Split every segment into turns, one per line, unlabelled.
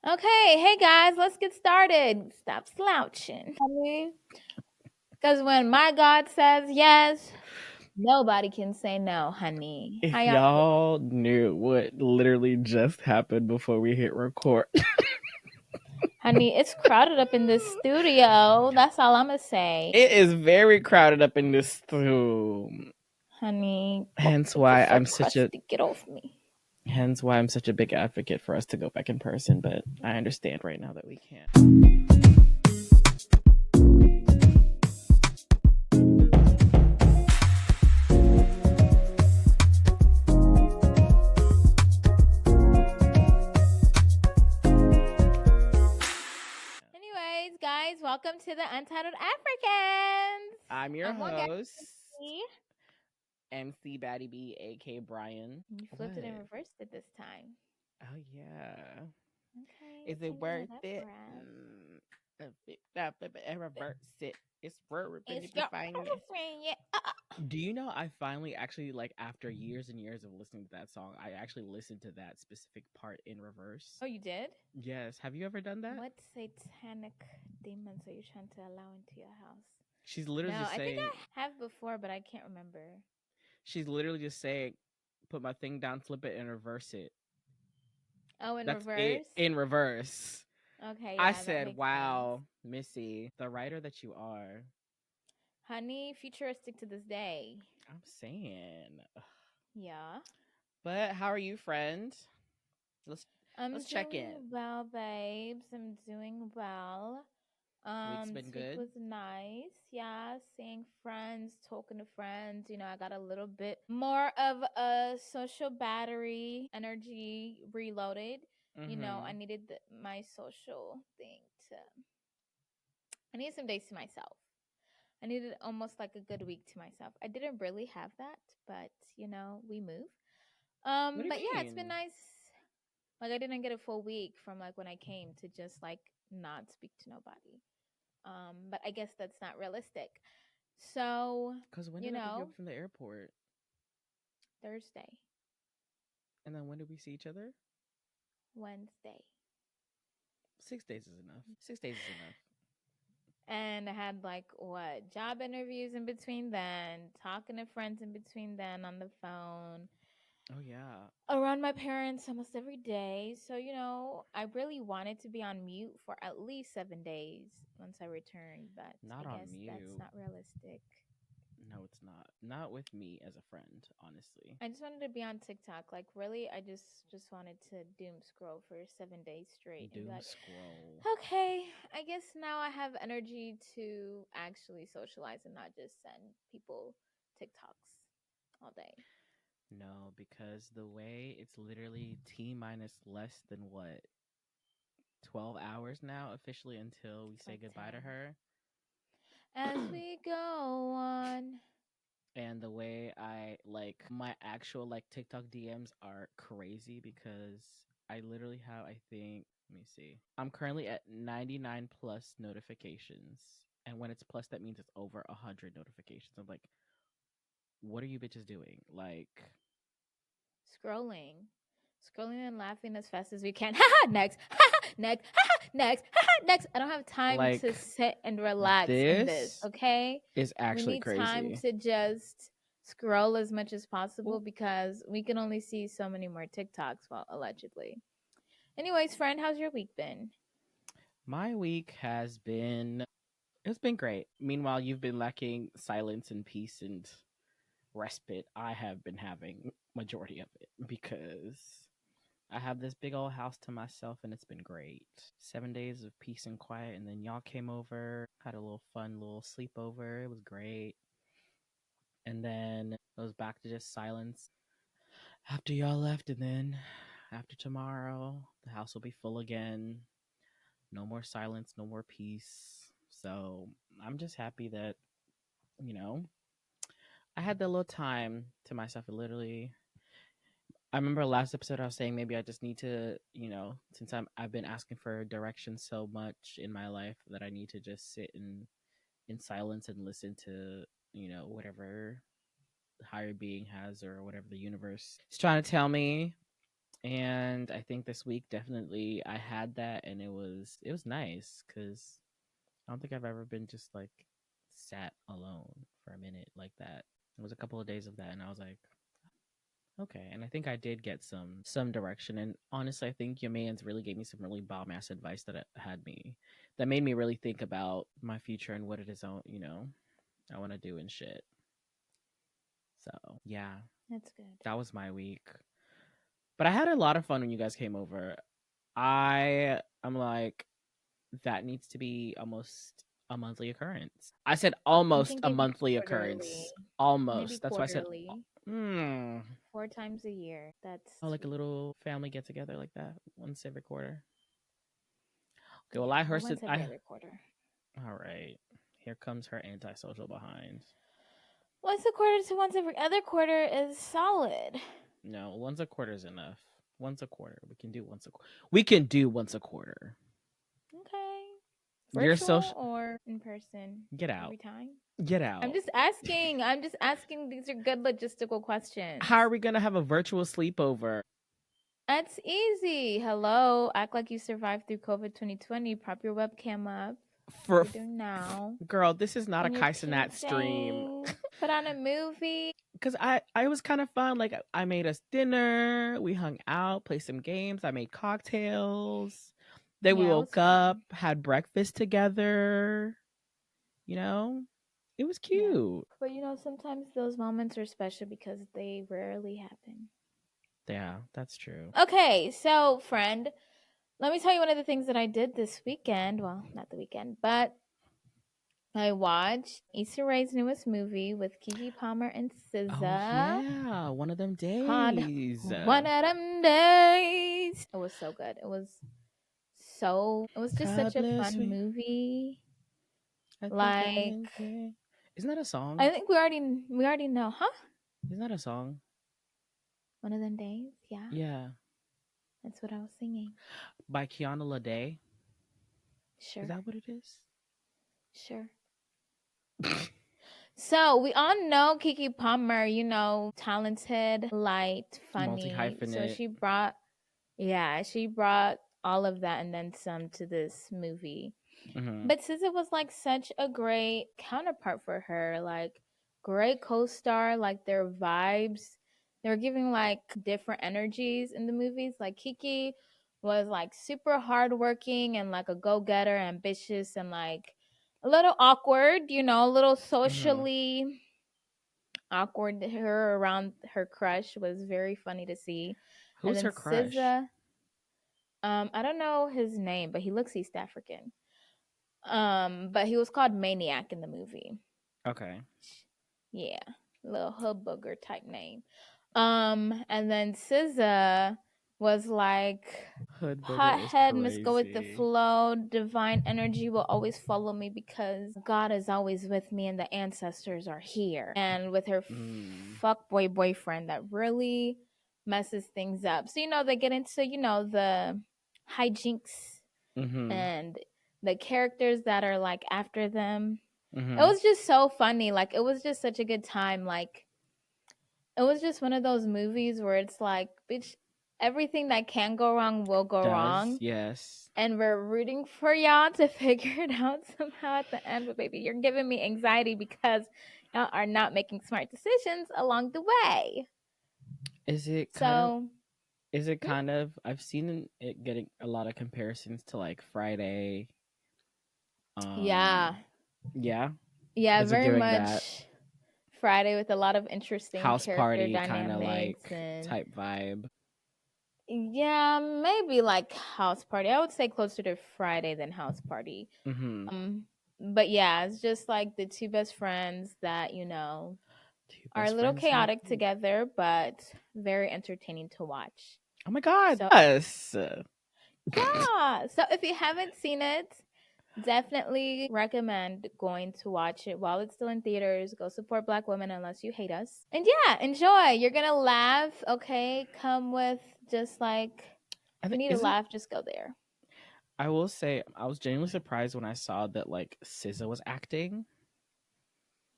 Okay, hey guys, let's get started. Stop slouching, because when my God says yes, nobody can say no, honey. How
If
y'all
y'all knew what literally just happened before we hit record,
Honey, it's crowded up in this studio. That's all I'm gonna say.
it is very crowded up in this room.
Honey,
Hence
it's
why
just so
I'm such a
crusty. Get off me.
hence why I'm such a big advocate for us to go back in person, but I understand right now that we can't.
Anyways, guys, welcome to the Untitled Africans.
I'm your
I'm one guy.
host, MC Batty B, aka Brian.
You flipped it and
What?
reversed it this time.
Oh yeah.
Okay,
Is it
thank you for
worth
that,
it?
Brad.
Reverse it. It's worth it
It's
if you
your
find it.
friend, yeah.
Do you know I finally actually after years and years of listening to that song, I actually listened to that specific part in reverse.
Oh, you did?
Yes. Have you ever done that?
What satanic demons are you trying to allow into your house?
She's literally
No,
just
I think
saying
I have before, but I can't remember.
she's literally just saying put my thing down, flip it, and reverse it.
Oh, in
That's it.
reverse?
In reverse.
Okay,
I
yeah, that
said,
makes sense.
wow, Missy, the writer that you are.
Honey, futuristic to this day.
I'm saying.
Yeah.
But how are you, friend? Let's
I'm
let's check in.
doing well, babes. I'm doing well.
Week's been
This week
good.
was nice. Yeah, seeing friends, talking to friends. You know, I got a little bit more of a social battery energy reloaded. You know, I
Mm-hmm.
needed my social thing to. I needed some days to myself. I needed almost like a good week to myself. I didn't really have that, but you know, we move.
What do
But
you
yeah, it's been
mean?
nice. Like I didn't get a full week from like when I came to just like not speak to nobody. But I guess that's not realistic. So,
Because when
you
did I pick you
know,
up from the airport?
Thursday,
And then when did we see each other?
Wednesday.
6 days is enough. 6 days is enough.
And I had like what job interviews in between then, talking to friends in between then on the phone,
Oh yeah.
around my parents almost every day. So, you know, I really wanted to be on mute for at least 7 days once I returned, but I
Not on
guess that's
mute.
not realistic.
No, it's not. Not with me as a friend, honestly.
I just wanted to be on TikTok. Like really, I just wanted to doom scroll for 7 days straight and be
Doom
like,
scroll.
okay, I guess now I have energy to actually socialize and not just send people TikToks all day.
No, because the way it's literally T minus less than what 12 hours now officially until we
It's
say
like
goodbye to
10.
her.
As we go on.
And the way I my actual TikTok DMs are crazy because I literally have, I think, let me see. I'm currently at 99 plus notifications. And when it's plus, that means it's over 100 notifications. I'm like, what are you bitches doing? Like,
Scrolling. Scrolling and laughing as fast as we can. Haha, next. Haha, next. Haha, next. Haha, next. I don't have time to
like
sit and relax in this,
this
okay?
is
We
actually
need time
crazy.
to just scroll as much as possible
Ooh.
because we can only see so many more TikToks, well, allegedly. Anyways, friend, how's your week been?
My week has been, it's been great. Meanwhile, you've been lacking silence and peace and respite. I have been having majority of it because I have this big old house to myself and it's been great. 7 days of peace and quiet, and then y'all came over, had a little fun little sleepover. It was great. And then it was back to just silence after y'all left, and then after tomorrow, the house will be full again. No more silence, no more peace. So I'm just happy that, you know, I had that little time to myself. It literally, I remember last episode I was saying maybe I just need to, since I've been asking for direction so much in my life that I need to just sit in silence and listen to, whatever the higher being has or whatever the universe is trying to tell me. And I think this week definitely I had that, and it was nice because I don't think I've ever been just like sat alone for a minute like that. It was a couple of days of that, and I was like, okay. And I think I did get some direction. And honestly, I think your man's really gave me some really bomb ass advice that made me really think about my future and what it is I want to do and shit. So yeah,
That's good.
that was my week. But I had a lot of fun when you guys came over. I'm like, that needs to be almost a monthly occurrence. I said
I'm
almost a
thinking
monthly
quarterly,
occurrence.
maybe
Almost. That's why I said,
quarterly,
hmm.
4 times a year. That's
Oh, like a
sweet.
little family get together like that once every quarter. Okay, well,
Yeah,
I
or
heard it.
once every other quarter.
All right. Here comes her antisocial behind.
Once a quarter to once every other quarter is solid.
No, once a quarter is enough. Once a quarter. We can do once a quarter. We can do once a quarter.
Okay.
You're
Virtual
social.
or in person
Get out.
every time?
Get
I'm
out.
just asking. I'm just asking. These are good logistical questions.
How are we gonna have a virtual sleepover?
That's easy. Hello. Act like you survived through COVID 2020. Prop your webcam up like
For
you're doing now.
girl, this is not
Put
a
on your
Kaisenat stream.
PJs. Put on a movie.
Because I was kind of fun. Like I made us dinner, we hung out, played some games, I made cocktails. Then we
Yeah, it was
woke up,
fun.
had breakfast together. You know, it was
Yeah.
cute.
But sometimes those moments are special because they rarely happen.
Yeah, that's true.
Okay, so friend, let me tell you one of the things that I did this weekend. Well, not the weekend, but I watched Issa Rae's newest movie with Kiki Palmer and
Oh
SZA
yeah, one of them
called
days.
One of Them Days. It was so good. It was just
God
such a
bless
fun
me.
movie.
I think I'm
Like
in pain. Isn't that a
I
song?
think we already know, huh?
Isn't that a song?
One of them days. Yeah,
Yeah,
that's what I was singing.
by Kiana Lede. Is
Sure,
that what it is?
sure. So we all know Kiki Palmer, talented, light,
Multi
funny. So
hyphenate.
she brought all of that and then some to this movie.
Mm-hmm.
But SZA was like such a great counterpart for her, like great co-star, like their vibes. They were giving like different energies in the movies. Like Kiki was like super hardworking and like a go-getter, ambitious and like a little awkward, a little
Mm-hmm.
socially awkward. Her around her crush was very funny to see. And
Who's
then
her crush?
SZA, I don't know his name, but he looks East African. But he was called Maniac in the movie.
Okay.
Yeah, little hood booger type name. And then SZA was like
Hood booger is
hothead, must go with the
crazy.
flow. Divine energy will always follow me because God is always with me and the ancestors are here. And with her
Mm.
fuckboy boyfriend that really messes things up. So they get into the hijinks
Mm-hmm.
and the characters that are like after them. It
Mm-hmm.
was just so funny. Like it was just such a good time. Like it was just one of those movies where it's like, bitch, everything that can go wrong will go
Does
wrong.
yes.
And we're rooting for y'all to figure it out somehow at the end. But baby, you're giving me anxiety because y'all are not making smart decisions along the way.
Is it kind of?
So
Is it kind of? I've seen it getting a lot of comparisons to like Friday.
yeah.
Yeah.
Yeah,
Is it
very
doing that
much Friday with a lot of interesting
house
character
party kind of
dynamics
like
and
type vibe?
yeah, maybe like house party. I would say closer to Friday than house party.
Mm-hmm.
Um, but yeah, it's just like the two best friends that
Two
are a
best
little
friends in a
chaotic
group.
together, but very entertaining to watch.
Oh my god,
So
yes.
yeah, so if you haven't seen it, definitely recommend going to watch it while it's still in theaters. Go support Black women unless you hate us. And yeah, enjoy. You're gonna laugh, okay? Come with just like
I
if you
think
need to
is it.
laugh, just go there.
I will say I was genuinely surprised when I saw that like SZA was acting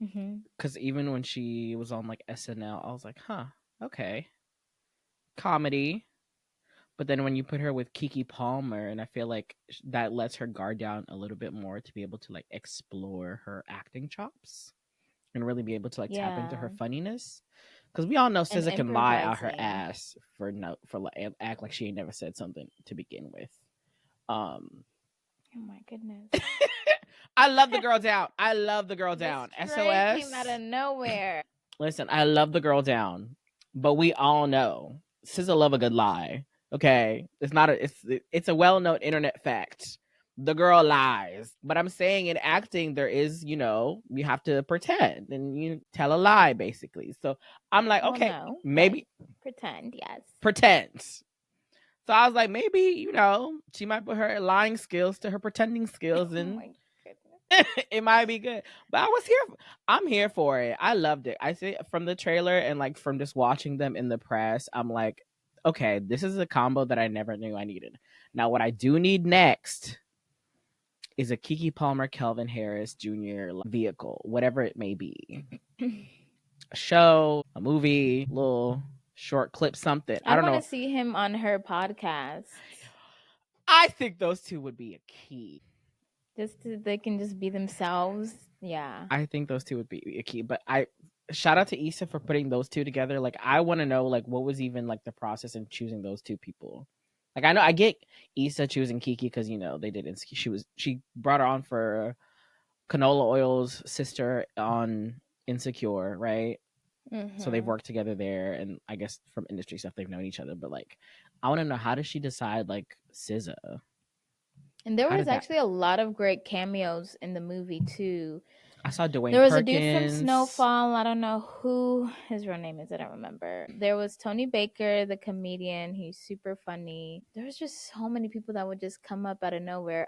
Hmm.
because even when she was on like SNL, I was like, huh, okay, comedy. But then when you put her with Kiki Palmer, and I feel like that lets her guard down a little bit more to be able to like explore her acting chops and really be able to like tap into her
Yeah.
funniness. Because we all know
And
SZA can lie out her
improvising.
ass for no for like act like she ain't never said something to begin with. Um,
Oh my goodness.
I love the girl down. I love the girl
The
down.
straight came out
SOS.
of nowhere.
Listen, I love the girl down, but we all know SZA love a good lie. Okay, it's not a it's a well known internet fact. The girl lies, but I'm saying in acting there is you have to pretend and you tell a lie basically. So I'm like,
Well,
okay,
no, but
maybe
pretend, yes.
pretend. So I was like, maybe she might put her lying skills to her pretending skills,
Oh
and
my goodness.
it might be good. But I'm here for it. I loved it. I see from the trailer and like from just watching them in the press, I'm like, okay, this is a combo that I never knew I needed. Now, what I do need next is a Kiki Palmer, Kelvin Harris Jr. vehicle, whatever it may be. A show, a movie, little short clip, something. I
I
don't
want to
know.
see him on her podcast.
I think those two would be a key.
They can just be themselves. Yeah.
I think those two would be a key. But I shout out to Issa for putting those two together. Like I want to know like what was even like the process in choosing those two people. Like I know I get Issa choosing Kiki because they did she brought her on for Canola Oil's sister on Insecure, right? So they've
Mm-hmm.
worked together there, and I guess from industry stuff they've known each other. But like, I want to know, how does she decide like SZA?
And there
How
was
did that?
actually a lot of great cameos in the movie too.
I saw
There
Dwayne
was a dude from
Perkins.
Snowfall. I don't know who his real name is. I don't remember. There was Tony Baker, the comedian. He's super funny. There was just so many people that would just come up out of nowhere.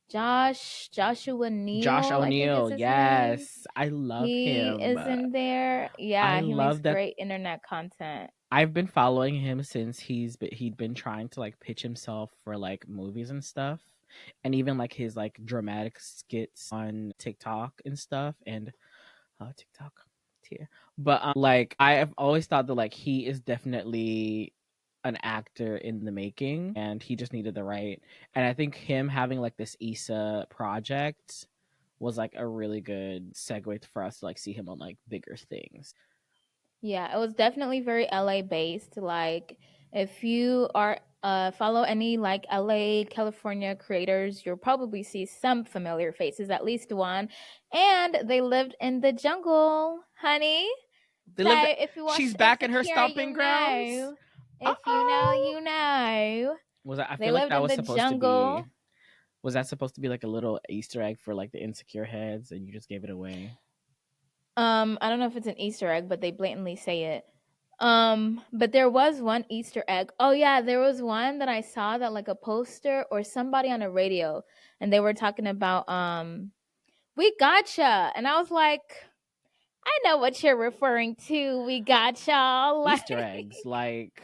Joshua
Josh
Neal, I think is
O'Neill,
his name.
yes, I love
He
him.
is in there.
I
Yeah, he makes
love that.
great internet content.
I've been following him since he'd been trying to like pitch himself for like movies and stuff, and even like his like dramatic skits on TikTok and stuff. And TikTok, yeah. But like I have always thought that like he is definitely an actor in the making, and he just needed the right. And I think him having like this Issa project was like a really good segue for us to like see him on like bigger things.
Yeah, it was definitely very LA based. Like, if you are follow any like LA, California creators, you'll probably see some familiar faces, at least one. And they lived in the jungle, honey.
They
So
lived.
if you watch
She's back in her
Insecure,
stomping
you
grounds.
know.
Uh
If you know,
oh.
you know.
Was that? I
They
feel like
lived
that
in
was
the
supposed to be.
jungle.
Was that supposed to be like a little Easter egg for like the insecure heads, and you just gave it away?
I don't know if it's an Easter egg, but they blatantly say it. But there was one Easter egg. Oh yeah, there was one that I saw that like a poster or somebody on a radio, and they were talking about we gotcha, and I was like, I know what you're referring to. We gotcha, like.
Easter eggs, like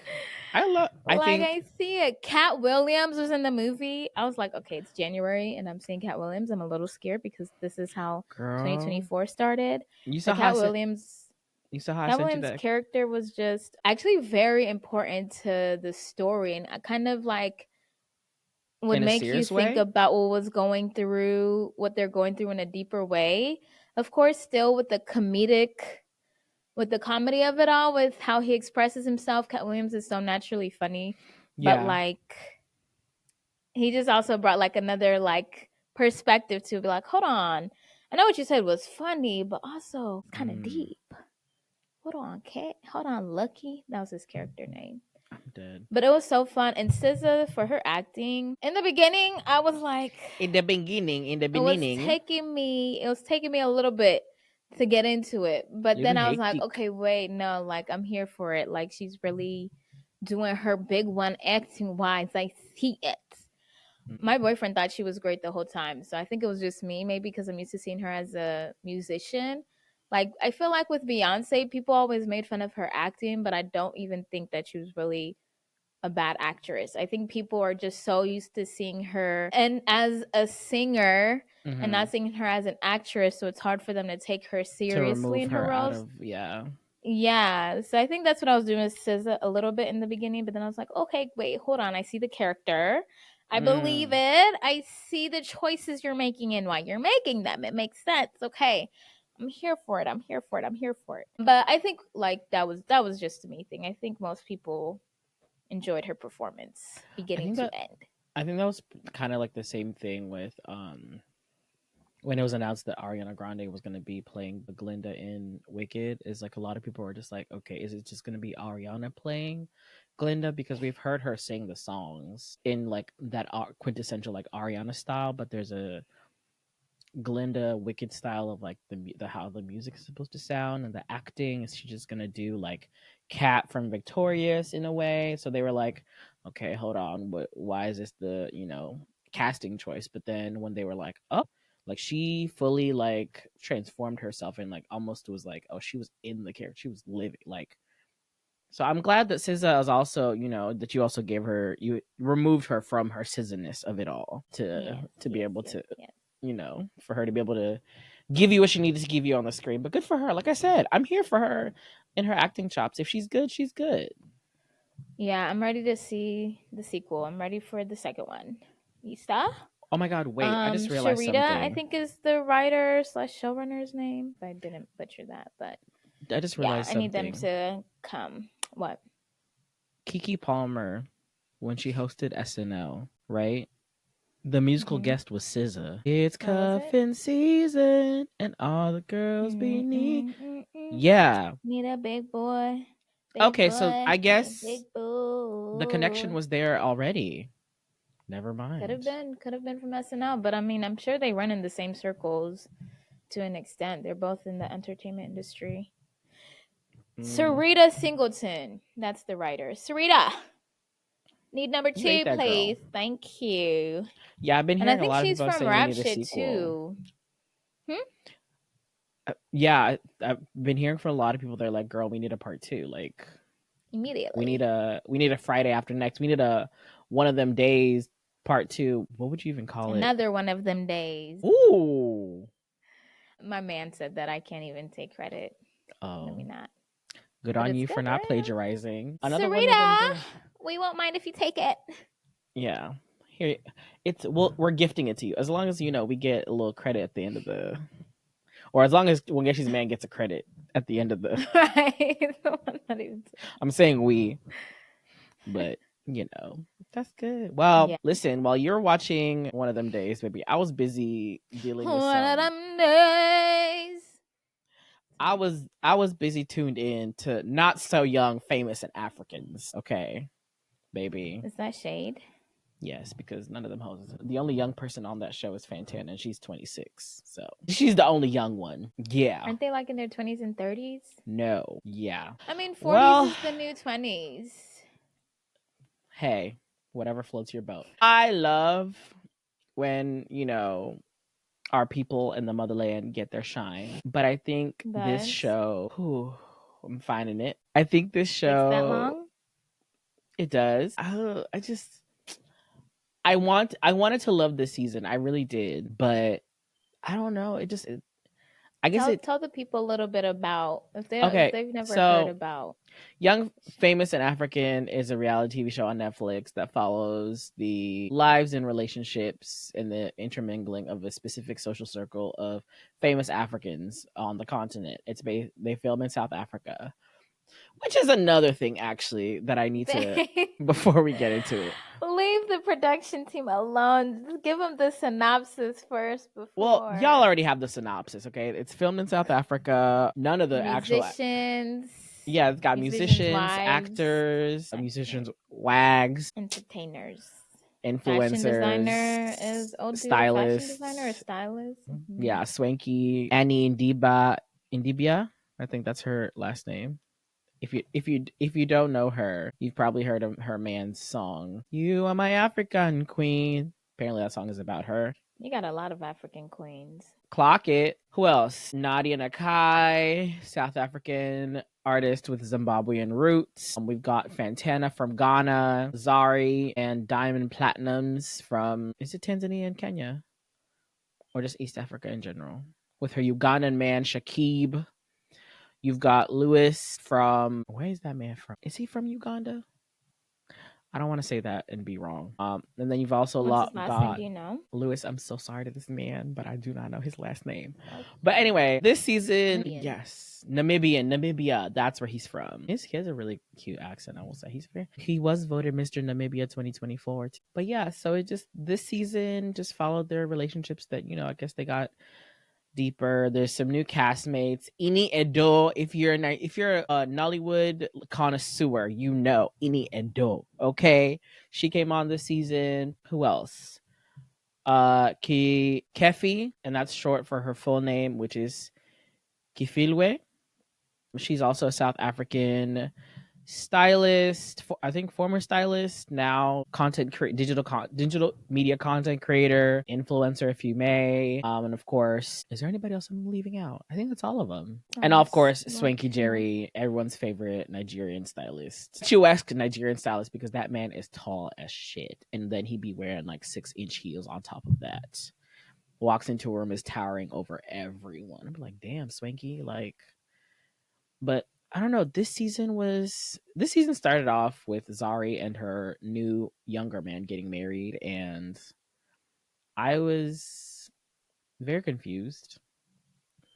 I love. I
Like
think
I see it. Cat Williams was in the movie. I was like, okay, it's January and I'm seeing Cat Williams. I'm a little scared because this is how
girl,
2024 started.
you
But
saw how I sent. You saw how I
Cat
sent you
Williams'
that
character was just actually very important to the story and I kind of like would
in a
make you
serious
think
way.
about what they're going through in a deeper way. Of course, still with the comedy of it all, with how he expresses himself. Cat Williams is so naturally funny, but
Yeah.
like he just also brought like another like perspective to be like, hold on, I know what you said was funny, but also kind of
Mm,
deep. Hold on, Cat. Hold on, Lucky. That was his character name.
I'm dead.
But it was so fun. And SZA for her acting. In the beginning, I was like,
In the
it was
beginning,
taking me. It was taking me a little bit to get into it. But
little
then I was like,
hectic.
okay, wait, no, like I'm here for it. Like she's really doing her big one acting wise. I see it.
Mm.
My boyfriend thought she was great the whole time. So I think it was just me, maybe because I'm used to seeing her as a musician. Like I feel like with Beyonce, people always made fun of her acting, but I don't even think that she was really a bad actress. I think people are just so used to seeing her and as a singer and
Mm-hmm.
not seeing her as an actress, so it's hard for them to take her
To
seriously
remove
in her
her out
roles.
of, yeah.
Yeah, so I think that's what I was doing with SZA a little bit in the beginning, but then I was like, okay, wait, hold on. I see the character. I believe
Mm.
it. I see the choices you're making and why you're making them. It makes sense. Okay. I'm here for it. I'm here for it. I'm here for it. But I think like that was just a me thing. I think most people enjoyed her performance
I
beginning
think
to
that
end.
I think that was kind of like the same thing with when it was announced that Ariana Grande was going to be playing Glinda in Wicked. Is like a lot of people were just like, okay, is it just going to be Ariana playing Glinda, because we've heard her sing the songs in like that quintessential like Ariana style, but there's a Glinda Wicked style of like the how the music is supposed to sound and the acting. Is she just gonna do like Cat from Victorious in a way? So they were like, okay, hold on, why is this the casting choice? But then when they were like she fully like transformed herself and like almost was like, oh, she was in the character, she was living like. So I'm glad that SZA is also, that you also gave her, you removed her from her SZA-ness of it all to
Yes,
be
yes,
able
yes,
to,
yes.
for her to be able to give you what she needed to give you on the screen. But good for her. Like I said, I'm here for her in her acting chops. If she's good, she's good.
Yeah, I'm ready to see the sequel. I'm ready for the second one. Ista?
Oh my God, wait, I just realized
Sharita, I
something.
think is the writer slash showrunner's name. If I didn't butcher that, but
I just
yeah,
realized
I need them
something.
to come. What?
Kiki Palmer, when she hosted SNL, right? The musical
Mm-hmm.
guest was SZA. It's
Oh, was it?
cuffing season and all the girls beneath.
Mm-mm-mm-mm.
Yeah.
Need a big
Okay, so
boy,
I
need a
guess
big
the connection
boy.
was there already. Never
Could
mind.
have been, from SNL, but I mean, I'm sure they run in the same circles to an extent. They're both in the entertainment industry.
Mm,
Sarita Singleton, that's the writer. Sarita, need number
you ate
two,
that girl.
please. Thank you.
Yeah, I've been
And I
hearing a
think
lot of
she's
people
from
saying we
Rap
need a
Shit
sequel.
too. Hmm?
Yeah, I've been hearing from a lot of people. They're like, "Girl, we need a part two. Like,
Immediately.
we need a Friday after next. We need a one of them days part two. What would you even call it?
Another one of them days.
Ooh,
My man said that I can't even take credit. Let me
oh,
not.
good
But
on
it's
you
good,
for not
right?
plagiarizing. Another one of them
Sarita,
day.
we won't mind if you take it.
Yeah, here we're gifting it to you as long as we get a little credit at the end of the, or as long as Wangeshi's man gets a credit at the end of the.
Right? Not even
I'm saying we, but that's good. Well,
yeah.
listen, while you're watching one of them days, baby, I was busy dealing with
One of
some.
them days.
I was busy tuned in to Not So Young, Famous and Africans. Okay, baby.
Is that shade?
Yes, because none of them hoes. The only young person on that show is Fantana, and she's 26. So she's the only young one. Yeah.
Aren't they like in their 20s and 30s?
No. Yeah.
I mean, 40s
Well,
is the new 20s.
hey, whatever floats your boat. I love when, our people in the motherland get their shine. But I think this
But
show, whew, I'm finding it. I think this
takes that
show,
long?
it does. I wanted to love this season. I really did, but I don't know. I guess
Tell
it.
tell the people a little bit about if
Okay,
they've never heard
so
about
Young, Famous, and African is a reality TV show on Netflix that follows the lives and relationships and the intermingling of a specific social circle of famous Africans on the continent. They film in South Africa, which is another thing actually that I need to before we get into it.
leave the production team alone. Just give them the synopsis first
Well, y'all
before
already have the synopsis, okay? It's filmed in South Africa. None of the actual.
musicians,
Yeah, it's got musicians,
wives,
actors, musicians,
okay,
wags,
entertainers. Fashion designer
influencers,
is old dude a fashion designer or
stylists.
stylist? Mm-hmm.
Yeah, Swanky, Annie Indibia. I think that's her last name. If you don't know her, you've probably heard of her man's song. You are my African queen. Apparently that song is about her.
You got a lot of African queens.
Clock it. Who else? Nadia Nakai, South African artist with Zimbabwean roots. We've got Fantana from Ghana, Zari, and Diamond Platinums from, is it Tanzania and Kenya? Or just East Africa in general? With her Ugandan man, Shakib. You've got Lewis from, where is that man from? Is he from Uganda? I don't want to say that and be wrong. And then you've also
What's his last name?
got
Do you know?
Lewis. I'm so sorry to this man, but I do not know his last name.
Like
But anyway, this season,
Namibian.
yes, Namibia. That's where he's from. He has a really cute accent. I will say he was voted Mr. Namibia 2024. But yeah, so it just this season just followed their relationships that I guess they got deeper. There's some new castmates. Ini Edo. If you're a Nollywood connoisseur, you know Ini Edo. Okay, she came on this season. Who else? Kefi, and that's short for her full name, which is Kifilwe. She's also a South African stylist, I think former stylist, now digital media content creator, influencer, if you may. And of course, is there anybody else I'm leaving out? I think that's all of them. And of
Nice.
course, Swanky Jerry, everyone's favorite Nigerian stylist, statuesque Nigerian stylist, because that man is tall as shit, and then he be wearing like 6-inch heels on top of that. Walks into a room is towering over everyone. I'm like, damn, Swanky, like. But I don't know. This season started off with Zari and her new younger man getting married, and I was very confused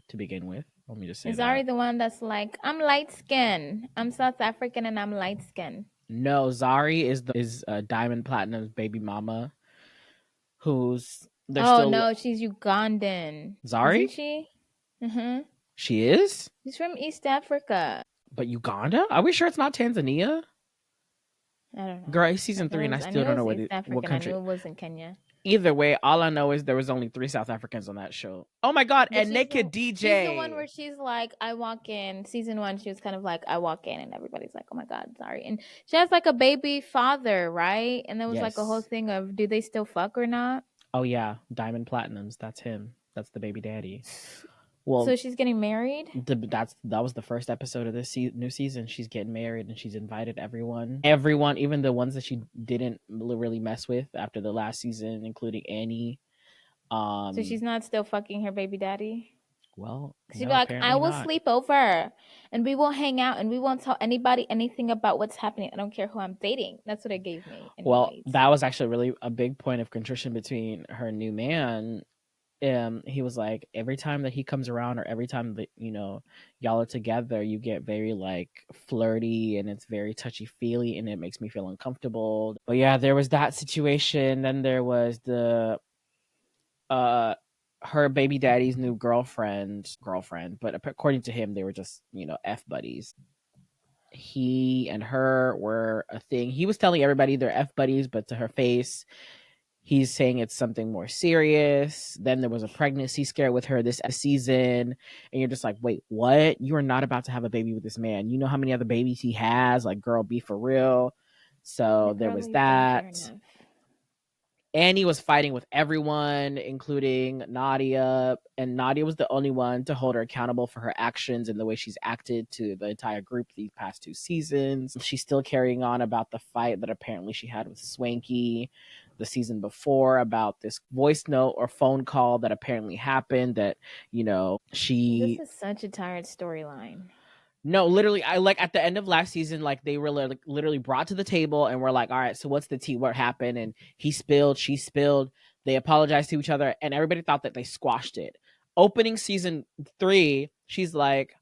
to begin with. Let me just say
Is
that.
Ari the one that's like, I'm light skinned. I'm South African and I'm light skinned.
No, Zari is Diamond Platinum's baby mama, who's they're
Oh
still
no, she's Ugandan. Isn't
Zari.
she? Mm-hmm.
She is,
She's from East Africa.
but Uganda. Are we sure it's not Tanzania?
I don't know.
Girl, it's season 3, and I
I
still
knew it
don't
was
know
East
what
African. I knew
country.
it wasn't Kenya.
Either way, all I know is there was only 3 South Africans on that show. Oh my god,
But
and Naked
she's the one
DJ.
where she's like, I walk in. Season 1, she was kind of like, I walk in, and everybody's like, oh my god, sorry. And she has like a baby father, right? And there was like a whole
Yes.
thing of, do they still fuck or not?
Oh yeah, Diamond Platinums. That's him. That's the baby daddy. Well,
So she's getting married.
that was the first episode of this new season. She's getting married, and she's invited everyone, even the ones that she didn't really mess with after the last season, including Annie.
So she's not still fucking her baby daddy.
Well,
She'd be
no,
like, I
apparently
will
not.
sleep over and we will hang out and we won't tell anybody anything about what's happening. I don't care who I'm dating. That's what it gave me,
Well,
anyways.
that was actually really a big point of contrition between her new man. He was like, every time that he comes around, or every time that y'all are together, you get very like flirty, and it's very touchy feely, and it makes me feel uncomfortable. But yeah, there was that situation. Then there was the uh her baby daddy's new girlfriend, but according to him, they were just f buddies. He and her were a thing. He was telling everybody they're f buddies, but to her face, he's saying it's something more serious. Then there was a pregnancy scare with her this season, and you're just like, wait, what? You are not about to have a baby with this man. You know how many other babies he has? Like, girl, be for real. So
Like,
there
girl,
was
you don't care
that.
enough.
Annie was fighting with everyone, including Nadia, and Nadia was the only one to hold her accountable for her actions and the way she's acted to the entire group these past 2 seasons. She's still carrying on about the fight that apparently she had with Swanky the season before, about this voice note or phone call that apparently happened that,
This
she.
is such a tired storyline.
No, literally, I like at the end of last season, like they were literally brought to the table and we're like, all right, so what's the tea? What happened? And he spilled, she spilled. They apologized to each other, and everybody thought that they squashed it. Opening season 3, she's like,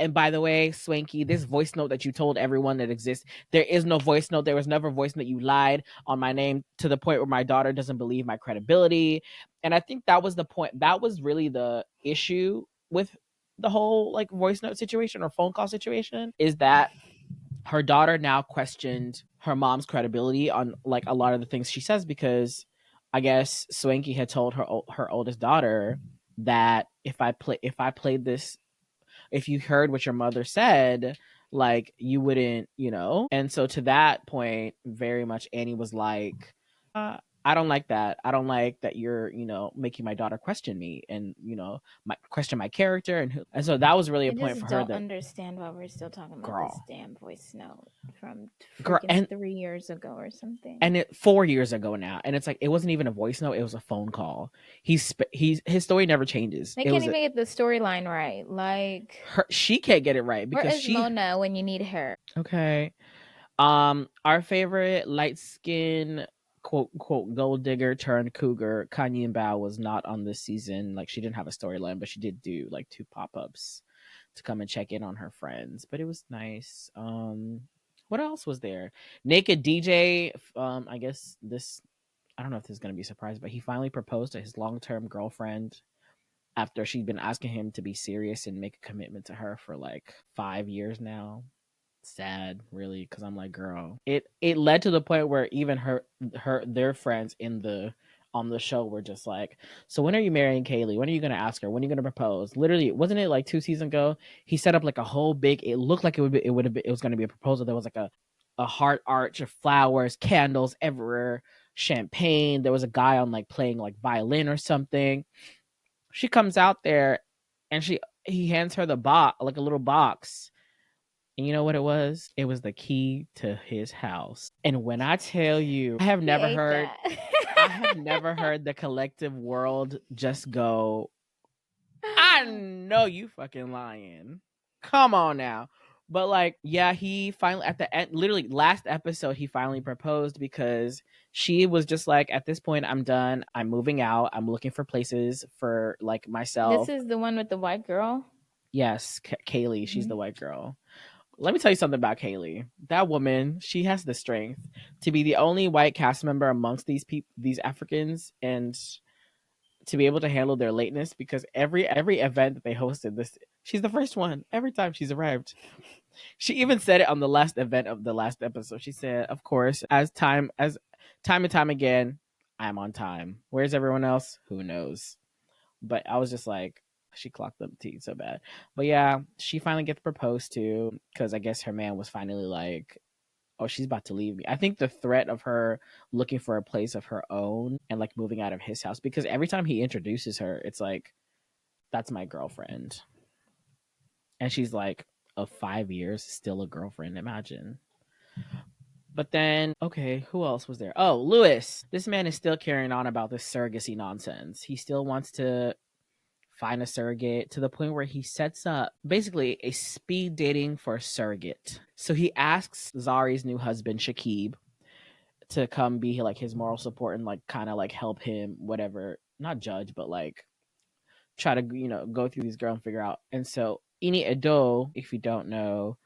and by the way, Swanky, this voice note that you told everyone that exists, there is no voice note. There was never a voice note. You lied on my name to the point where my daughter doesn't believe my credibility. And I think that was the point. That was really the issue with the whole like voice note situation or phone call situation, is that her daughter now questioned her mom's credibility on like a lot of the things she says, because I guess Swanky had told her oldest daughter that if I played this, if you heard what your mother said, like you wouldn't. And so to that point, very much Annie was like, I don't like that. I don't like that you're, making my daughter question me and, question my character and so that was really a
I
point
just
for her
don't
that
understand why we're still talking about this
girl,
damn voice note from
girl,
freaking 3 years ago or something.
and it 4 years ago now, and it's like it wasn't even a voice note; it was a phone call. His story never changes.
They
It
can't
was
even get the storyline right. Like,
she can't get it right
where
because
is
she
Mona when you need her?
okay. Our favorite light skin quote unquote gold digger turned cougar, Kanye Bao, was not on this season. Like she didn't have a storyline, but she did do like two pop ups to come and check in on her friends. But it was nice. What else was there? Naked DJ. I guess this. I don't know if this is gonna be a surprise, but he finally proposed to his long term girlfriend after she'd been asking him to be serious and make a commitment to her for like 5 years now. Sad, really, because I'm like, girl, it led to the point where even their friends in the on the show were just like, so when are you marrying Kaylee? When are you gonna ask her? When are you gonna propose? Literally, wasn't it like 2 seasons ago? He set up like a whole big. It looked like it was gonna be a proposal. There was like a heart arch of flowers, candles everywhere, champagne. There was a guy on like playing like violin or something. She comes out there, and he hands her the box, like a little box, and you know what it was? It was the key to his house. And when I tell you,
He ate that.
I have never heard the collective world just go, I know you fucking lying. Come on now. But like, yeah, he finally at the end, literally last episode, he finally proposed because she was just like, at this point, I'm done. I'm moving out. I'm looking for places for like
This
myself.
is the one with the white girl.
Yes, Kaylee, she's
Mhm.
the white girl. Let me tell you something about Kaylee. That woman, she has the strength to be the only white cast member amongst these Africans, and to be able to handle their lateness because every event that they hosted, this she's the first one every time she's arrived. She even said it on the last event of the last episode. She said, "Of course, as time and time again, I'm on time. Where's everyone else? Who knows?" But I was just like, she clocked up tea so bad. But yeah, she finally gets proposed to because I guess her man was finally like, oh, she's about to leave me. I think the threat of her looking for a place of her own and like moving out of his house, because every time he introduces her, it's like, that's my girlfriend. And she's like, of 5 years, still a girlfriend. Imagine. But then, okay, who else was there? Oh, Lewis. This man is still carrying on about this surrogacy nonsense. He still wants to find a surrogate to the point where he sets up basically a speed dating for a surrogate. So he asks Zari's new husband, Shakib, to come be like his moral support and like kind of like help him, whatever, not judge, but like try to, go through these girls and figure out. And so Ini Edo, if you don't know,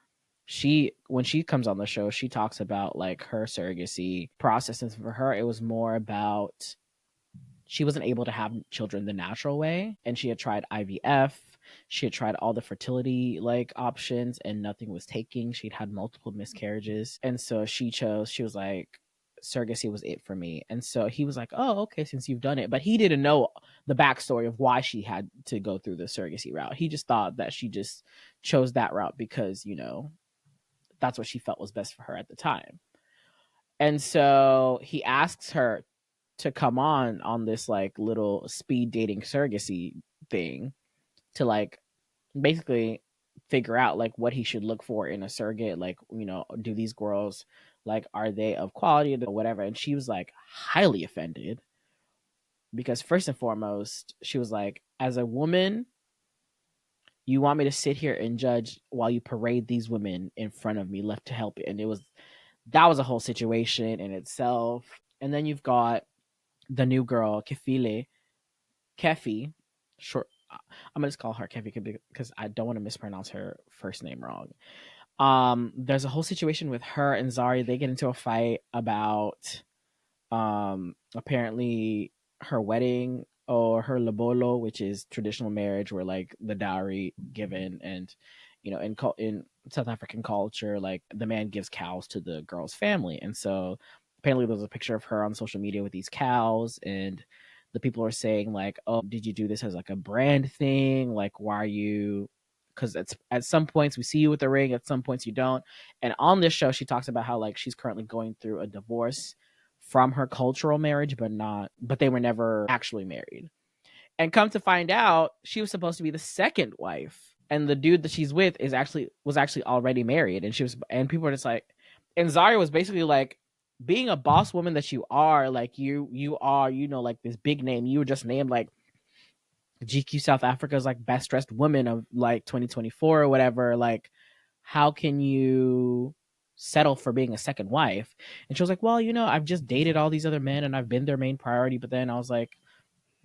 she when she comes on the show, she talks about like her surrogacy process. And for her, it was more about she wasn't able to have children the natural way, and she had tried IVF. She had tried all the fertility like options and nothing was taking. She'd had multiple miscarriages, and so she was like, surrogacy was it for me. And so he was like, oh, okay, since you've done it. But he didn't know the backstory of why she had to go through the surrogacy route. He just thought that she just chose that route because, that's what she felt was best for her at the time. And so he asks her to come on this like little speed dating surrogacy thing to like basically figure out like what he should look for in a surrogate, like, do these girls, like, are they of quality or whatever. And she was like highly offended because first and foremost, she was like, as a woman, you want me to sit here and judge while you parade these women in front of me left to help you. And that was a whole situation in itself. And then you've got the new girl, Kefile, Kefi, short. I'm gonna just call her Kefi because I don't want to mispronounce her first name wrong. There's a whole situation with her and Zari. They get into a fight about apparently her wedding or her labolo, which is traditional marriage where like the dowry given, and in South African culture, like the man gives cows to the girl's family. And so apparently there's a picture of her on social media with these cows, and the people are saying like, oh, did you do this as like a brand thing? Like, why are you, because at some points we see you with the ring, at some points you don't. And on this show she talks about how like she's currently going through a divorce from her cultural marriage, but they were never actually married. And come to find out, she was supposed to be the second wife. And the dude that she's with was actually already married. And people were just like, and Zarya was basically like, being a boss woman that you are, like you are, like this big name. You were just named like GQ South Africa's like best dressed woman of like 2024 or whatever. Like, how can you settle for being a second wife? And she was like, well, I've just dated all these other men and I've been their main priority. But then I was like,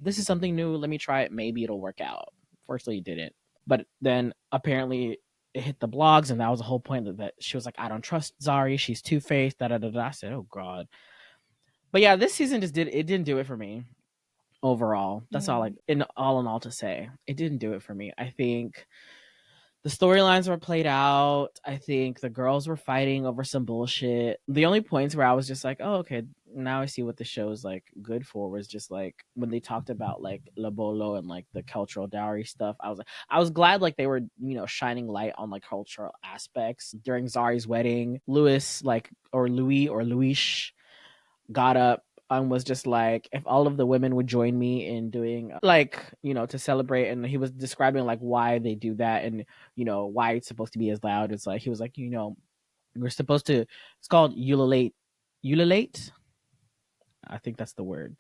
this is something new. Let me try it. Maybe it'll work out. Fortunately, it didn't. But then apparently it hit the blogs, and that was the whole point that she was like, I don't trust Zari. She's two faced. Da da da da. I said, oh god. But yeah, this season didn't do it for me overall. That's all,
Yeah.
like, in all to say, it didn't do it for me. I think the storylines were played out. I think the girls were fighting over some bullshit. The only points where I was just like, oh, okay, now I see what the show's like good for was just like when they talked about like Labolo and like the cultural dowry stuff. I was glad like they were, shining light on like cultural aspects. During Zari's wedding, Louis or Luis got up and was just like, if all of the women would join me in doing like, to celebrate. And he was describing like why they do that and, why it's supposed to be as loud. It's like, he was like, we're supposed to, it's called ululate. I think that's the word.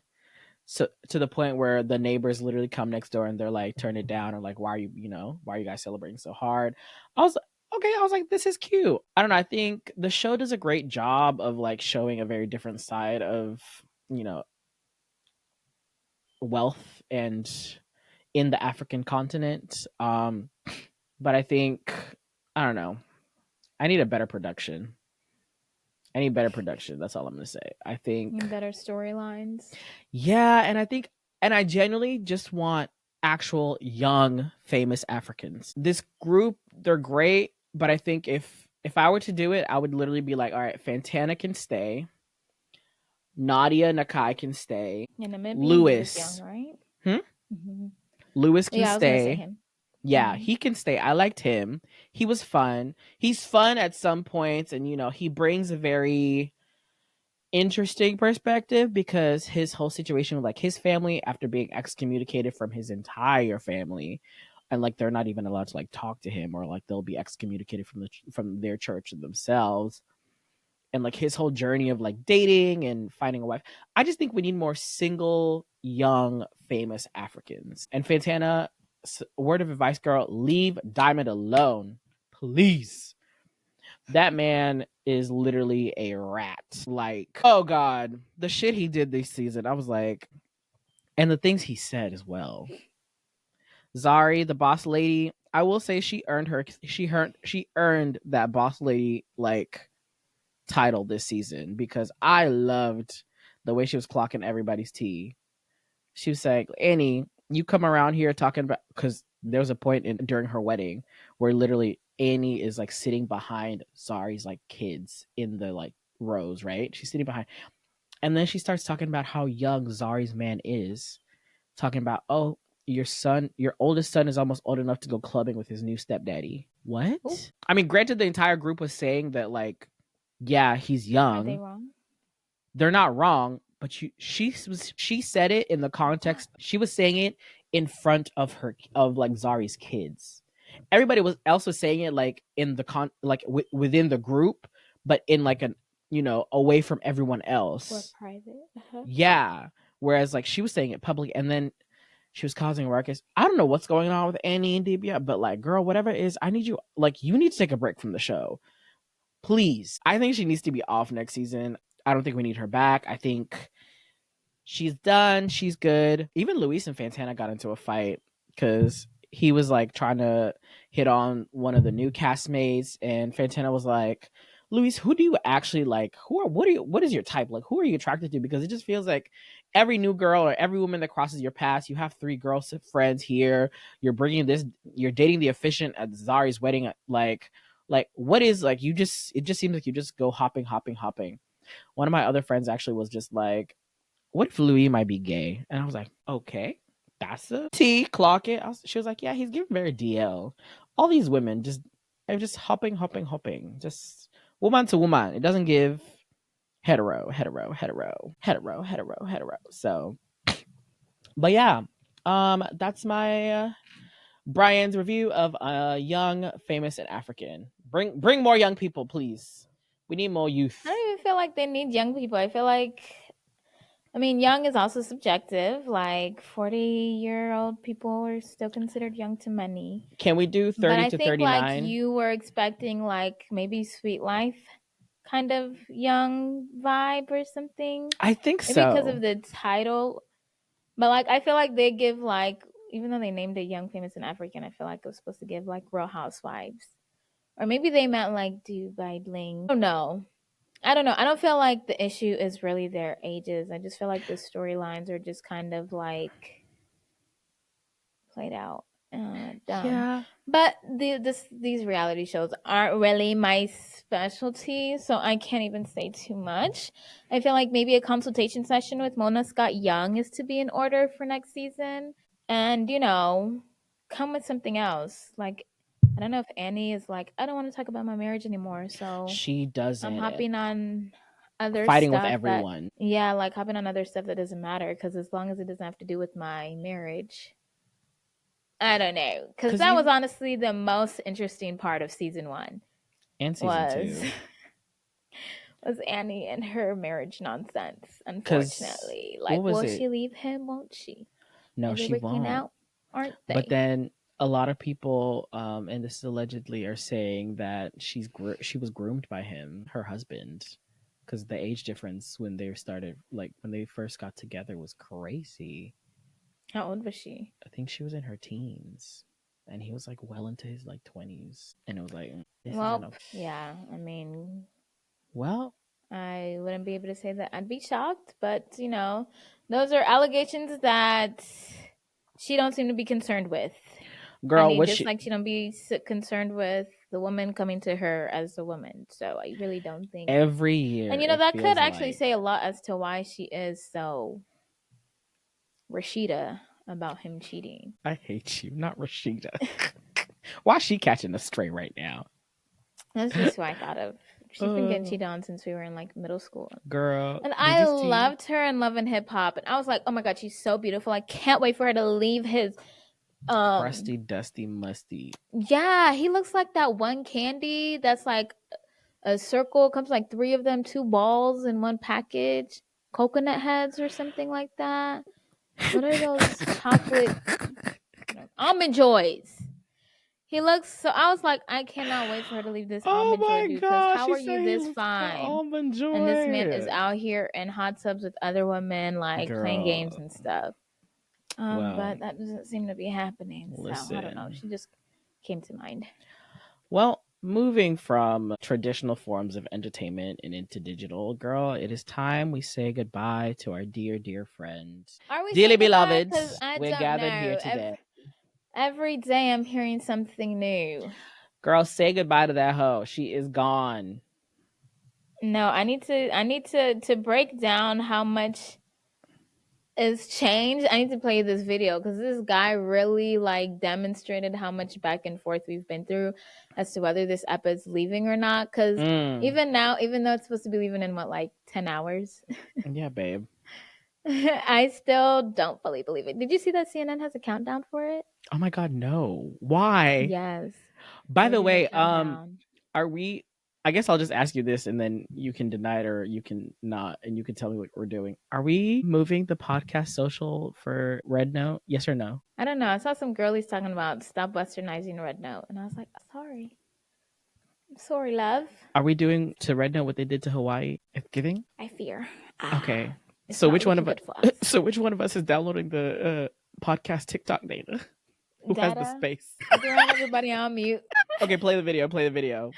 So to the point where the neighbors literally come next door and they're like, turn it down, or like, why are you guys celebrating so hard? I was okay. I was like, this is cute. I don't know. I think the show does a great job of like showing a very different side of, you know, wealth and in the African continent. But I think, I don't know. I need a better production. I need better production. That's all I'm gonna say. I think,
And better storylines.
yeah, and I genuinely just want actual young famous Africans. This group, they're great, but I think if I were to do it, I would literally be like, all right, Fantana can stay, Nadia Nakai can stay,
And Namibian, he was young,
Lewis,
right?
hmm?
Mm-hmm.
Lewis can
Yeah, I was gonna say
stay.
him.
Yeah,
Mm-hmm.
he can stay. I liked him. He was fun. He's fun at some points, and he brings a very interesting perspective because his whole situation with like his family after being excommunicated from his entire family, and like they're not even allowed to like talk to him, or like they'll be excommunicated from their church themselves, and like his whole journey of like dating and finding a wife. I just think we need more single young famous Africans. And Fantana, word of advice, girl, leave Diamond alone, please. That man is literally a rat. Like, oh god, the shit he did this season. I was like, and the things he said as well. Zari, the boss lady, I will say she earned that boss lady like title this season because I loved the way she was clocking everybody's tea. She was saying, Annie, you come around here talking about, because there was a point during her wedding where literally Annie is like sitting behind Zari's like kids in the like rows, right? She's sitting behind. And then she starts talking about how young Zari's man is, talking about, oh, your oldest son is almost old enough to go clubbing with his new stepdaddy.
Ooh,
What? I mean, granted, the entire group was saying that, like, yeah, he's
are they
young.
wrong?
They're not wrong, but she said it in the context. She was saying it in front of like Zari's kids. Everybody was saying it like in the within the group, but in like an away from everyone
Or
else.
private? Uh-huh.
Yeah. Whereas like she was saying it publicly, and then she was causing a ruckus. I don't know what's going on with Annie and Debia, but like, girl, whatever it is, I need you. Like, you need to take a break from the show, please. I think she needs to be off next season. I don't think we need her back. I think she's done. She's good. Even Luis and Fantana got into a fight because he was like trying to hit on one of the new castmates, and Fantana was like, Luis, who do you actually like? What is your type? Like, who are you attracted to? Because it just feels like every new girl or every woman that crosses your path, you have three girl friends here. You're dating the efficient at Zari's wedding. Like what is like, it just seems like you just go hopping, hopping, hopping. One of my other friends actually was just like, what if Louis might be gay? And I was like, okay, that's a T, clock it. She was like, yeah, he's giving very DL. All these women just, they're just hopping, hopping, hopping. Just woman to woman. It doesn't give. hetero, hetero, hetero, hetero, hetero, hetero. So, but yeah, that's my Brian's review of young, famous, and African. Bring more young people, please. We need more
I
youth.
don't even feel like they need young people. I feel like, I mean, young is also subjective. Like 40-year-old people are still considered young to many.
Can we do
But
30
I
to
think like
39?
you were expecting like maybe Sweet Life kind of young vibe or something.
I think
Maybe because
so.
of the title. But like I feel like they give like, even though they named it Young, Famous, and African, I feel like it was supposed to give like Real Housewives. Or maybe they meant like Dubai Bling. I don't know. I don't know. I don't feel like the issue is really their ages. I just feel like the storylines are just kind of like played out, dumb.
Yeah.
But these reality shows aren't really my specialty, so I can't even say too much. I feel like maybe a consultation session with Mona Scott Young is to be in order for next season, and come with something else. Like I don't know if Annie is like, I don't want to talk about my marriage anymore, so
She
I'm
doesn't.
hopping on other
Fighting with
stuff that,
everyone.
yeah, like hopping on other stuff that doesn't matter because as long as it doesn't have to do with my marriage, I don't know. Because
Because
that was
you,
honestly the most interesting part of season one
and season
was
two.
was Annie and her marriage nonsense.
Because,
Unfortunately,
what
like,
was
will
it?
she leave him? Won't she?
No,
Are they
she
working
won't.
out? Aren't
But
they?
then a lot of people, and this is allegedly, are saying that she was groomed by him, her husband, because the age difference when they started, like when they first got together, was crazy.
How old was she?
I think she was in her teens, and he was like well into his like 20s, and it was like this isn't
Well,
okay.
yeah. I mean,
Well,
I wouldn't be able to say that I'd be shocked, but those are allegations that she don't seem to be concerned with. I
girl,
mean,
what
just
she
like she don't be concerned with the woman coming to her as a woman. So I really don't think,
every
and
year it
that could
feels
actually
like
say a lot as to why she is so Rashida about him cheating.
I hate you, not Rashida. Why is she catching a stray right now?
That's just who I thought of. She's been getting
uh,
cheated on since we were in like middle school.
girl,
And
did
I
you see
loved her in Love and Hip Hop. And I was like, oh my God, she's so beautiful. I can't wait for her to leave his
crusty, dusty, musty?
yeah, he looks like that one candy that's like a circle, comes like three of them, two balls in one package. Coconut heads or something like that. What are those chocolate almond joys? He looks so. I was like, I cannot wait for her to leave this
Oh
almond joy
my
dude. Because
gosh,
how
she
are you
said he
this
looks like
fine?
almond
And this man is
joy.
out here in hot tubs with other women, like playing games
Girl,
and stuff.
well,
But that doesn't seem to be happening. So I don't know.
listen.
She just came to mind.
Well, moving from traditional forms of entertainment and into digital, girl, it is time we say goodbye to our dear, dear friend.
Are we
Dearly
saying goodbye? Because
beloveds,
I
we're
don't
gathered here
know.
today.
Every day I'm hearing something new.
Girl, say goodbye to that hoe. She is gone.
No, I need to break down how much is changed. I need to play this video because this guy really like demonstrated how much back and forth we've been through as to whether this app is leaving or not. Because
Mm.
even now, even though it's supposed to be leaving in what, like 10 hours,
Yeah, babe.
I still don't fully believe it. Did you see that CNN has a countdown for it?
Oh my god, no. Why?
Yes,
By
they're
the
doing a
way,
countdown.
are we I guess I'll just ask you this and then you can deny it or you can not and you can tell me what we're doing. Are we moving the podcast social for Red Note? Yes or no?
I don't know. I saw some girlies talking about stop westernizing Red Note, and I was like, sorry, I'm sorry, love.
Are we doing to Red Note what they did to Hawaii at Giving?
I fear
Okay.
it's
So
not
which one
looking
of us
good for us.
so which one of us is downloading the podcast TikTok data? Who has the
Data.
space?
Do I have everybody on mute?
Okay, play the video, play the video.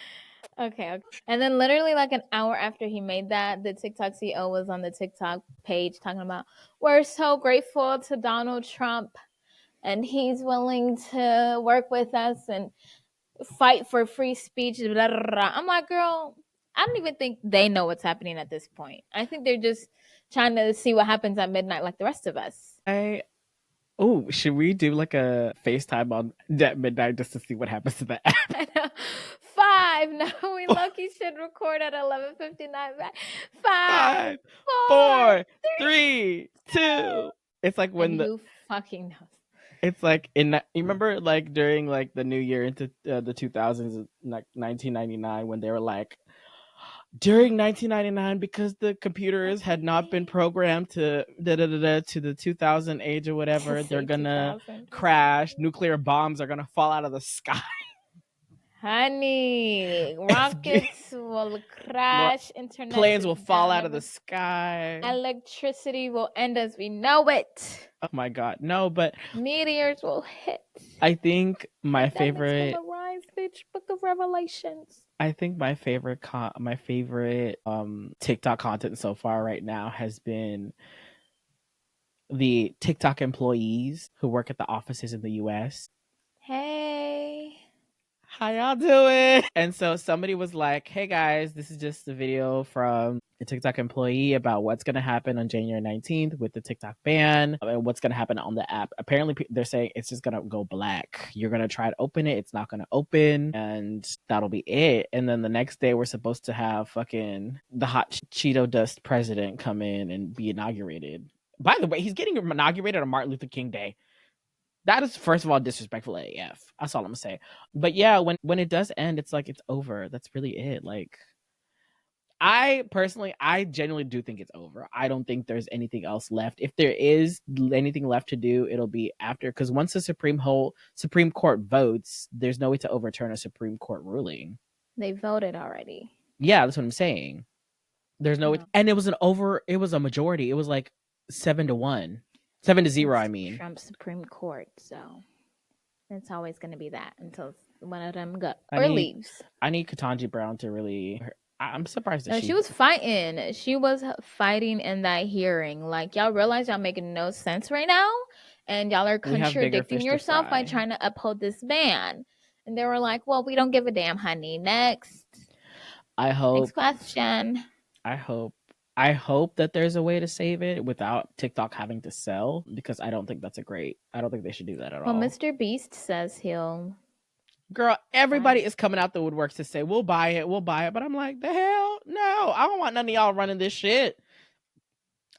Okay, okay. And then literally like an hour after he made that, the TikTok CEO was on the TikTok page talking about we're so grateful to Donald Trump and he's willing to work with us and fight for free speech. Blah, blah, blah. I'm like, girl, I don't even think they know what's happening at this point. I think they're just trying to see what happens at midnight like the rest of us.
Should we do like a FaceTime on at midnight just to see what happens to the app?
Fine. 5. No, we lucky should record at 11:59. Back. 5,
Five,
4,
four, 3,
2.
2. It's like
And
when the
who fucking knows?
it's like you remember like during like the new year into the 2000s, like 1999, when they were like during 1999 because the computers had not been programmed to to the 2000 age or
To
whatever, they're
say
gonna
2000.
crash, nuclear bombs are gonna fall out of the sky.
Honey, rockets will crash, internet
Planes
is
will fall
down,
out of the sky.
electricity will end as we know it.
Oh my god, no, but
Meteors will hit.
I think my
Pandemics will
favorite
arise, bitch. Book of Revelations.
I think my favorite TikTok content so far right now has been the TikTok employees who work at the offices in the US.
Hey.
How y'all doing? And so somebody was like, "Hey guys, this is just a video from a TikTok employee about what's going to happen on January 19th with the TikTok ban and what's going to happen on the app." Apparently they're saying it's just going to go black. You're going to try to open it, it's not going to open, and that'll be it. And then the next day we're supposed to have fucking the hot Cheeto dust president come in and be inaugurated. By the way, he's getting inaugurated on Martin Luther King Day. That is, first of all, disrespectful AF. That's all I'm gonna say. But yeah, when it does end, it's like it's over. That's really it. Like, I genuinely do think it's over. I don't think there's anything else left. If there is anything left to do, it'll be after, because once the Supreme Court votes, there's no way to overturn a Supreme Court ruling.
They voted already.
Yeah, that's what I'm saying. There's no,
No.
and it was a majority. It was like 7-1, 7-0. I mean,
Trump's Supreme Court, so it's always going to be that until one of them leaves.
I need Ketanji Brown to really. I'm surprised that
she was fighting. She was fighting in that hearing. Like, y'all realize y'all making no sense right now, and y'all are contradicting yourself by trying to uphold this ban. And they were like, "Well, we don't give a damn, honey." Next. Next question.
I hope that there's a way to save it without TikTok having to sell, because I don't think they should do that at all.
Well, Mr. Beast says he'll.
Girl, everybody is coming out the woodworks to say, we'll buy it. But I'm like, the hell? No, I don't want none of y'all running this shit.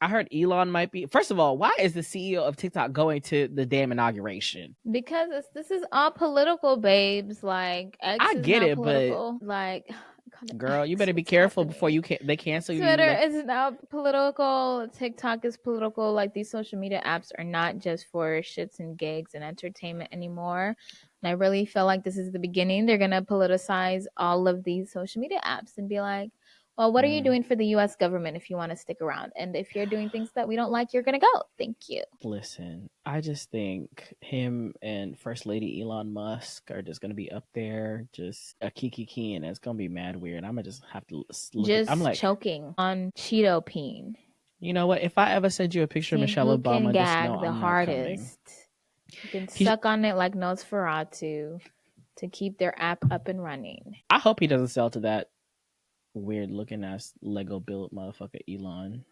I heard Elon might be. First of all, why is the CEO of TikTok going to the damn inauguration?
Because this is all political, babes. Like, X
I get it,
political. But like,
girl, you better be careful before they cancel you.
Twitter is now political. TikTok is political. Like, these social media apps are not just for shits and gigs and entertainment anymore. And I really feel like this is the beginning. They're gonna politicize all of these social media apps and be like, well, what are you doing for the US government if you want to stick around? And if you're doing things that we don't like, you're going to go. Thank you.
Listen, I just think him and First Lady Elon Musk are just going to be up there, just a kiki, and it's going to be mad weird. I'm going to just have to look. I'm like
choking on Cheeto peen.
You know what? If I ever send you a picture of Michelle Obama, just know I'm not coming.
You can suck on it like Nosferatu to keep their app up and running.
I hope he doesn't sell to that weird looking ass Lego built motherfucker Elon.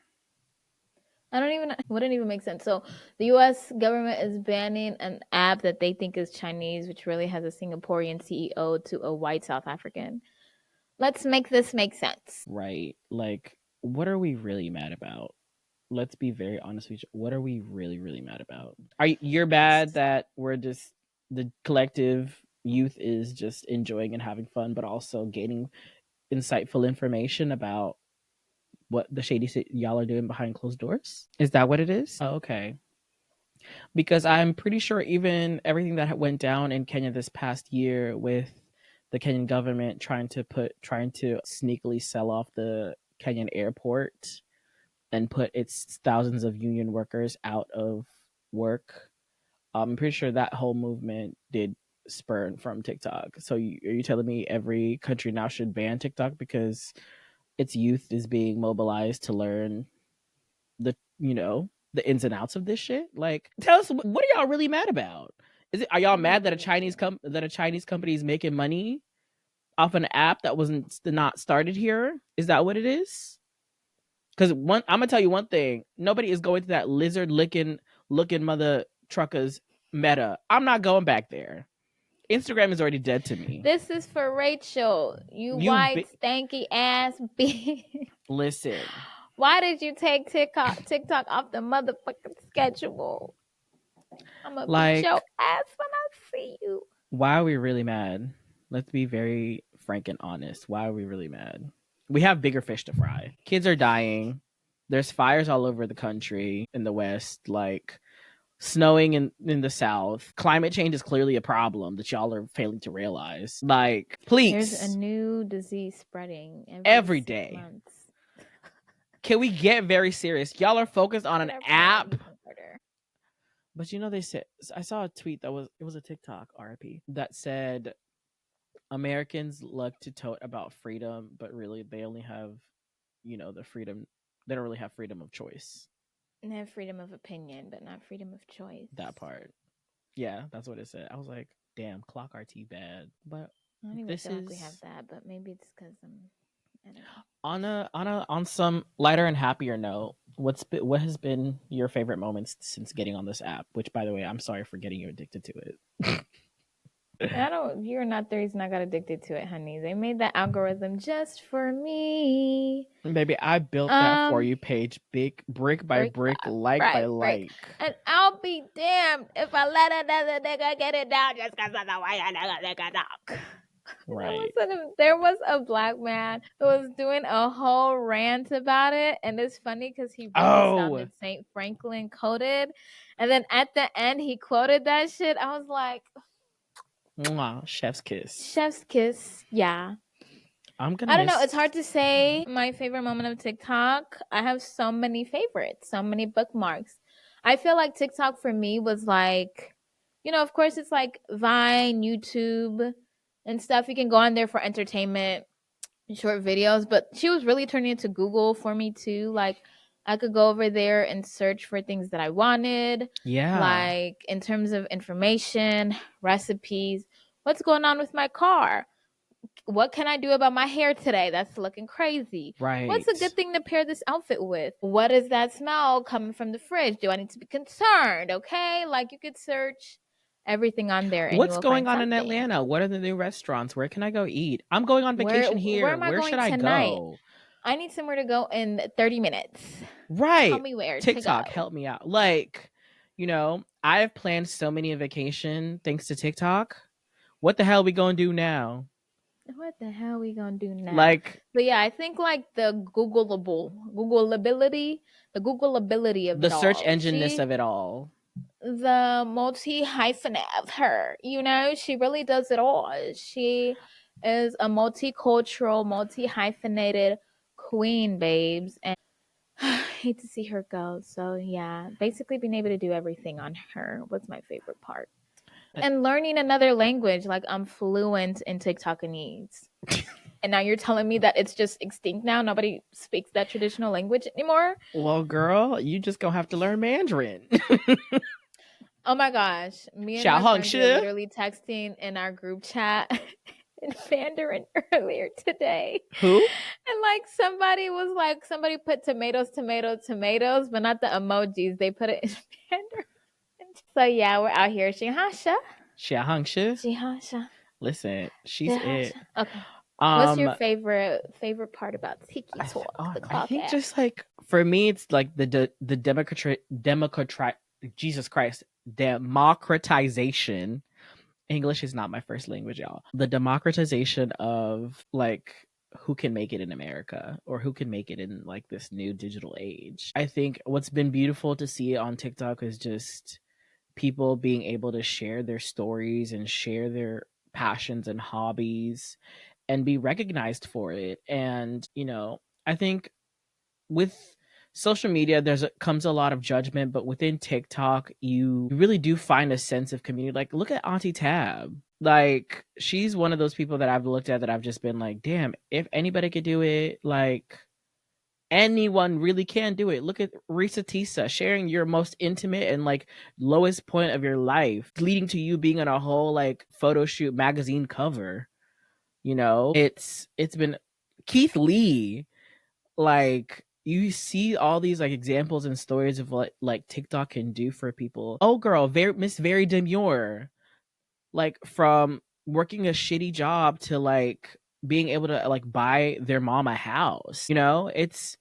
Wouldn't even make sense. So the US government is banning an app that they think is Chinese, which really has a Singaporean CEO to a white South African. Let's make this make sense.
Right. Like, what are we really mad about? Let's be very honest with each other. What are we really, really mad about? You're bad that we're just, the collective youth is just enjoying and having fun, but also gaining insightful information about what the shady shit y'all are doing behind closed doors? Is that what it is? Oh, okay. Because I'm pretty sure even everything that went down in Kenya this past year with the Kenyan government trying to sneakily sell off the Kenyan airport and put its thousands of union workers out of work, I'm pretty sure that whole movement did spurn from TikTok. So are you telling me every country now should ban TikTok because its youth is being mobilized to learn the ins and outs of this shit? Like, tell us, what are y'all really mad about? Are y'all mad that a Chinese company is making money off an app that wasn't not started here? Is that what it is? Because I'm gonna tell you one thing: nobody is going to that lizard looking mother truckers Meta. I'm not going back there. Instagram is already dead to me.
This is for Rachel. You
You
white
bi-
stanky ass bitch.
listen,
Why did you take TikTok off the motherfucking schedule? I'm gonna beat your
like,
ass when I see you.
why are we really mad? Let's be very frank and honest. Why are we really mad? We have bigger fish to fry. Kids are dying. There's fires all over the country in the West, like snowing in the South. Climate change is clearly a problem that y'all are failing to realize. Like,
There's a
please,
new disease spreading every
every
6
day.
months.
Can we get very serious? Y'all are focused on an
Whatever,
app.
even harder.
But they said, I saw a tweet that was a TikTok RIP that said Americans love to tote about freedom, but really they only have, the freedom. They don't really have freedom of choice.
They have freedom of opinion, but not freedom of choice.
That part. Yeah, that's what it said. I was like, damn, clock RT bad. But
I don't even
this
feel like we have
is
that, but maybe it's because I don't know.
on some lighter and happier note. What has been your favorite moments since getting on this app? Which, by the way, I'm sorry for getting you addicted to it.
You're not the reason I got addicted to it, honey. They made that algorithm just for me.
Baby, I built that for you page brick by
Break
brick,
up,
like by
right, break.
like.
And I'll be damned if I let another nigga get it down just because of the way a nigga talk.
Right.
There was a black man who was doing a whole rant about it, and it's funny because he really
Oh,
sounded Saint Franklin coded, and then at the end he quoted that shit. I was like,
mwah, chef's kiss.
"Chef's kiss." Yeah,
I'm gonna
I don't know.
miss.
It's hard to say my favorite moment of TikTok. I have so many favorites, so many bookmarks. I feel like TikTok for me was like, of course, it's like Vine, YouTube, and stuff. You can go on there for entertainment, short videos, but she was really turning into Google for me too. Like, I could go over there and search for things that I wanted,
Yeah.
like in terms of information, recipes, what's going on with my car, what can I do about my hair today that's looking crazy? What's a
Right.
good thing to pair this outfit with? What is that smell coming from the fridge? Do I need to be concerned? Okay. Like you could search everything on there and you
What's
will
going
find
on in
something.
Atlanta? What are the new restaurants? Where can I go eat? I'm going on
Where
vacation
where
here.
am I
Where should
going
I
tonight?
go?
I need somewhere to go in 30 minutes. Tell
Right.
me where to
TikTok,
go.
help me out. Like, I have planned so many a vacation thanks to TikTok. What the hell we gonna do now?
What the hell are we gonna do now?
Like
But yeah, I think like the Googleability of
the
it
search
all.
engineness of it all.
The multi hyphenate of her. She really does it all. She is a multicultural, multi hyphenated queen, babes. And I hate to see her go. So yeah, basically being able to do everything on her was my favorite part. And learning another language, like I'm fluent in TikTokanese. And now you're telling me that it's just extinct now. Nobody speaks that traditional language anymore.
Well, girl, you just gonna have to learn Mandarin.
Oh my gosh. Me and
Xiao
my
Hong
friends were
Shi.
literally texting in our group chat in Mandarin earlier today.
Who?
And like somebody put tomatoes, tomatoes, but not the emojis. They put it in Mandarin. So yeah, we're out here. Shihasha.
Xiao Hong Shi.
Shihasha.
Listen, she's it.
Shihasha. Okay. What's your
Um,
favorite part about Tiki Talk, the
I
clock
think
app?
just like for me, it's like the Jesus Christ, democratization. English is not my first language, y'all. The democratization of like who can make it in America or who can make it in like this new digital age. I think what's been beautiful to see on TikTok is just people being able to share their stories and share their passions and hobbies and be recognized for it. And, I think with social media comes a lot of judgment, but within TikTok you really do find a sense of community. Like look at Auntie Tab. Like she's one of those people that I've looked at that I've just been like, damn, if anybody could do it, like anyone really can do it. Look at Risa Tisa sharing your most intimate and like lowest point of your life, leading to you being on a whole like photo shoot magazine cover. It's been Keith Lee. Like you see all these like examples and stories of what like TikTok can do for people. Oh girl, Miss Very Demure. like from working a shitty job to like being able to like buy their mom a house. It's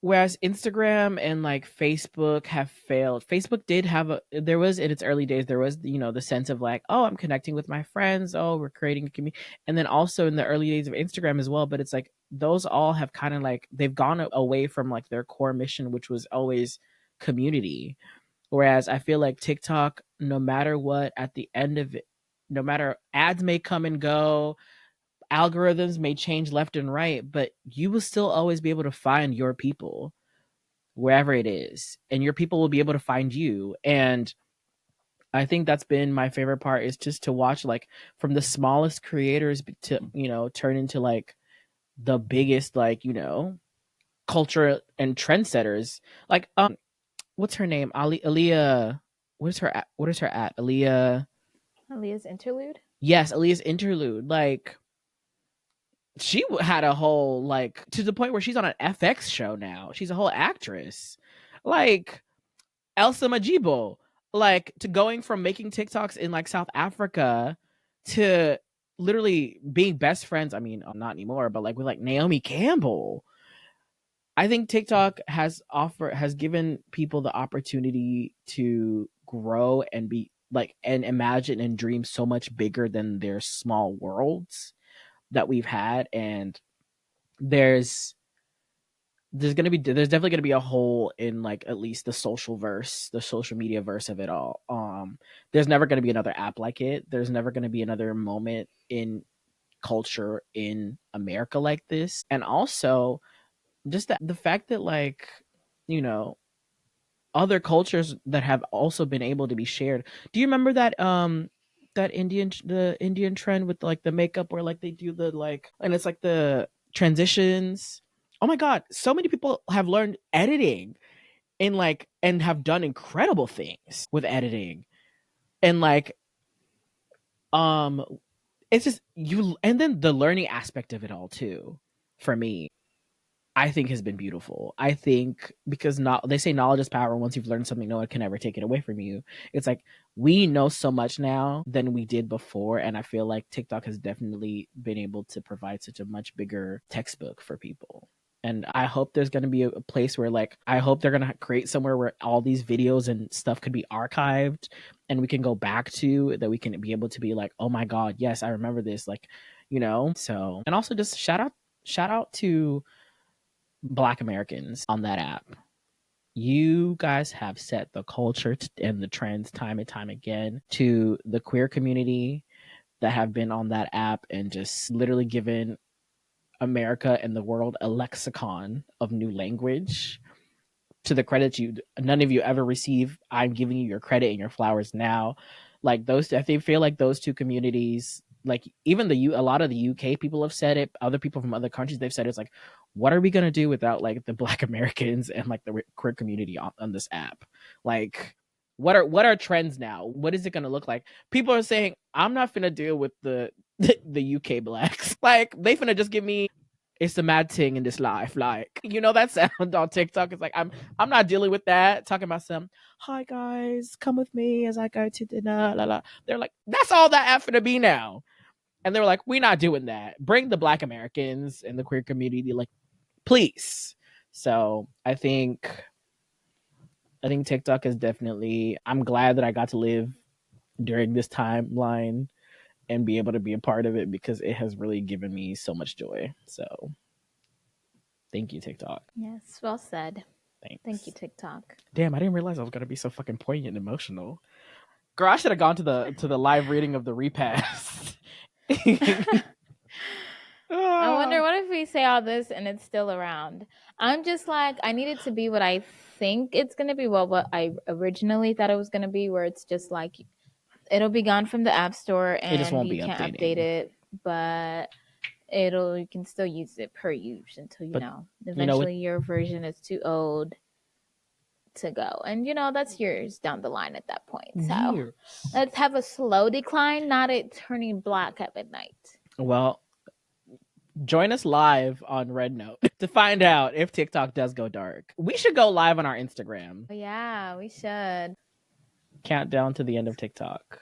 whereas Instagram and like Facebook have failed. Facebook did have a there was in its early days there was the sense of like, oh, I'm connecting with my friends, oh, we're creating a community. And then also in the early days of Instagram as well, but it's like those all have kind of like they've gone away from like their core mission, which was always community. Whereas I feel like TikTok, no matter what, at the end of it, no matter ads may come and go, algorithms may change left and right, but you will still always be able to find your people wherever it is, and your people will be able to find you. And I think that's been my favorite part is just to watch like from the smallest creators to turn into like the biggest like culture and trendsetters. Like what's her name? Ali Aaliyah. What is her at? Aaliyah.
Aaliyah's interlude.
Yes, Aaliyah's interlude. Like she had a whole like to the point where she's on an FX show now. She's a whole actress. Like Elsa Majibo. Like to going from making TikToks in like South Africa to literally being best friends. I mean, not anymore, but like with like Naomi Campbell. I think TikTok has given people the opportunity to grow and be like and imagine and dream so much bigger than their small worlds that we've had. And there's there's definitely gonna be a hole in like at least the social verse, the social media verse of it all. There's never gonna be another app like it. There's never gonna be another moment in culture in America like this. And also just the fact that like, you know, other cultures that have also been able to be shared. Do you remember that Indian trend with like the makeup where like they do the like and it's like the transitions? Oh my god, so many people have learned editing and like and have done incredible things with editing. And like um it's just you and then the learning aspect of it all too for me I think has been beautiful. I think because not they say knowledge is power. Once you've learned something, no one can ever take it away from you. It's like we know so much now than we did before, and I feel like TikTok has definitely been able to provide such a much bigger textbook for people. And I hope there's going to be a place where like I hope they're going to create somewhere where all these videos and stuff could be archived and we can go back to that we can be able to be like, "Oh my god, yes, I remember this." Like, so and also just shout out to Black Americans on that app. You guys have set the culture and the trends time and time again to the queer community that have been on that app and just literally given America and the world a lexicon of new language. To the credit you none of you ever receive, I'm giving you your credit and your flowers now. Like those, I think feel like those two communities, like even a lot of the UK people have said it. Other people from other countries they've said it's like, what are we gonna do without like the Black Americans and like the queer community on this app? Like, what are trends now? What is it gonna look like? People are saying I'm not finna deal with the UK blacks. Like they finna just give me it's a mad thing in this life. Like, that sound on TikTok. It's like I'm not dealing with that. Talking about some, hi guys, come with me as I go to dinner. La la. They're like, that's all that app to be now. And they were like, we're not doing that. Bring the Black Americans and the queer community, like, please. So I think TikTok is definitely I'm glad that I got to live during this timeline and be able to be a part of it because it has really given me so much joy. So thank you, TikTok.
Yes, well said. Thank you,
Thanks.
TikTok.
Damn, I didn't realize I was gonna be so fucking poignant and emotional. Girl, I should have gone to the live reading of the repast.
I
Ah.
wonder what if we say all this and it's still around. I'm just like I need it to be what I think it's gonna be. Well, what I originally thought it was gonna be, where it's just like it'll be gone from the app store
It just
and
won't
you
be
can't update
updating.
it, but you can still use it per use until
But with
eventually your version is too old to go, and that's years down the line at that point. So
years.
let's have a slow decline, not it turning black at midnight.
Well, join us live on Red Note to find out if TikTok does go dark. We should go live on our Instagram.
Yeah, we should.
Countdown to the end of TikTok.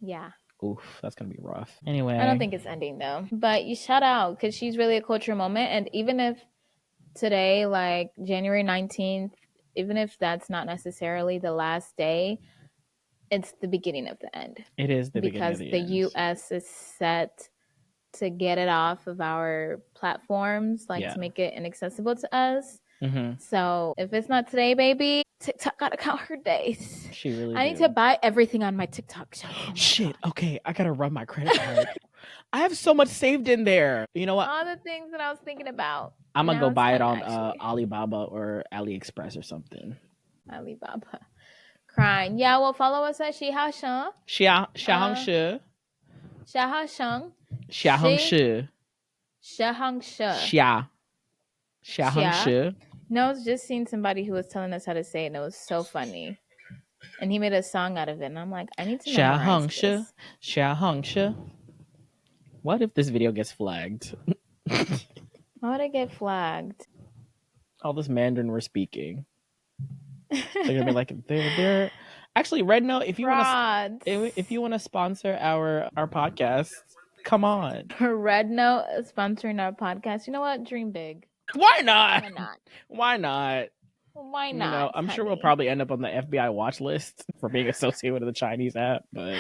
Yeah.
Oof, that's gonna be rough. Anyway,
I don't think it's ending though. But you shout out because she's really a cultural moment. And even if today, like January 19th, even if that's not necessarily the last day, it's the beginning of the end.
It is the beginning of
because
the
the
end.
US is set to get it off of our platforms, like
Yeah.
to make it inaccessible to us.
Mm-hmm.
So if it's not today, baby, TikTok gotta count her days.
She really
I need
do.
to buy everything on my TikTok shop. Oh my
Shit.
God.
Okay, I gotta run my credit card. I have so much saved in there. You know what?
All the things that I was thinking about.
I'm gonna
Now
go
it's
buy it
time,
on
actually.
Alibaba or AliExpress or something.
Alibaba. Crying. Yeah, well, follow us at Shihasheng.
Xiaohongshu.
Shihasheng.
Xiaohongshu.
Shihangshi.
Xia.
Xia.
Xiaohongshu.
No, I was just seeing somebody who was telling us how to say it, and it was so funny. And he made a song out of it, and I'm like, I need to memorize
Xiaohongshu.
this.
Xiaohongshu. What if this video gets flagged?
Why would I get flagged?
All this Mandarin we're speaking. They're gonna be like, they're actually Red Note. If you want to, if you want to sponsor our podcast, come on.
Red Note sponsoring our podcast. You know what? Dream big.
Why not?
Why not?
Why not?
Why not?
You know, I'm sure we'll probably end up on the FBI watch list for being associated with a Chinese app, but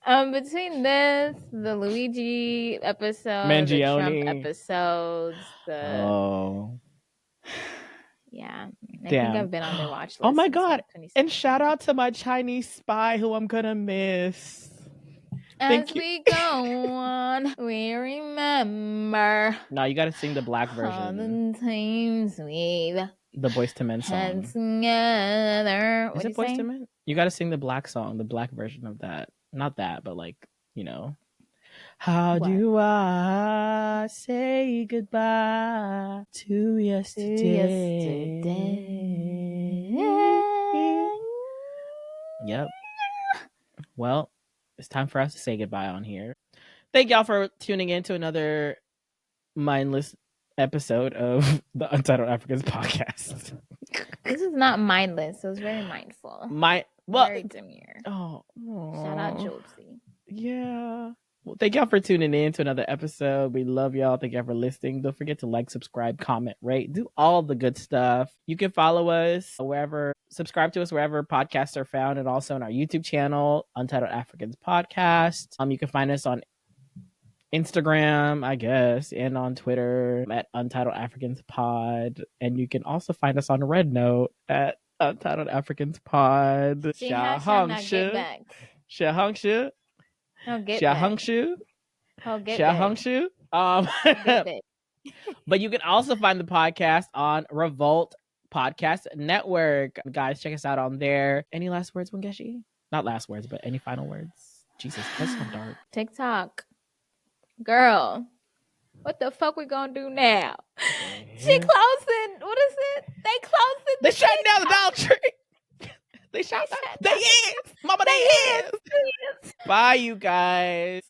between this, the Luigi episode,
Mangione.
the Trump episodes,
oh
yeah, I
damn.
think I've been on their watch list.
Oh my God! Like and shout out to my Chinese spy who I'm gonna miss.
As we go on, we remember.
No, you gotta sing the black version.
All the times we've
the Boyz II Men song.
Together.
Is it Boyz II Men? You gotta sing the black song, the black version of that. Not that, but like, you know. How do I say goodbye to yesterday? Yep. Well, it's time for us to say goodbye on here. Thank y'all for tuning in to another mindless episode of the Untitled Africans podcast.
This is not mindless. It was very mindful. Very demure.
Oh,
shout out Jobsy.
Yeah. Well, thank y'all for tuning in to another episode. We love y'all. Thank y'all for listening. Don't forget to like, subscribe, comment, rate, do all the good stuff. You can follow us wherever, subscribe to us wherever podcasts are found, and also on our YouTube channel, Untitled Africans Podcast. You can find us on Instagram, I guess, and on Twitter at Untitled Africans Pod. And you can also find us on Red Note at Untitled Africans Pod. Xiaohongshu. Xiaohongshu. Xiaohongshu. Xiaohongshu. But you can also find the podcast on Revolt Podcast Network. Guys, check us out on there. Any last words, Wangeshi? Not last words, but any final words? Jesus, that's so dark.
TikTok. Girl, what the fuck we gonna do now? She closing. What is it? They closing.
They shutting down the Dollar Tree. They shut down. They is. Mama, they is. Bye, you guys.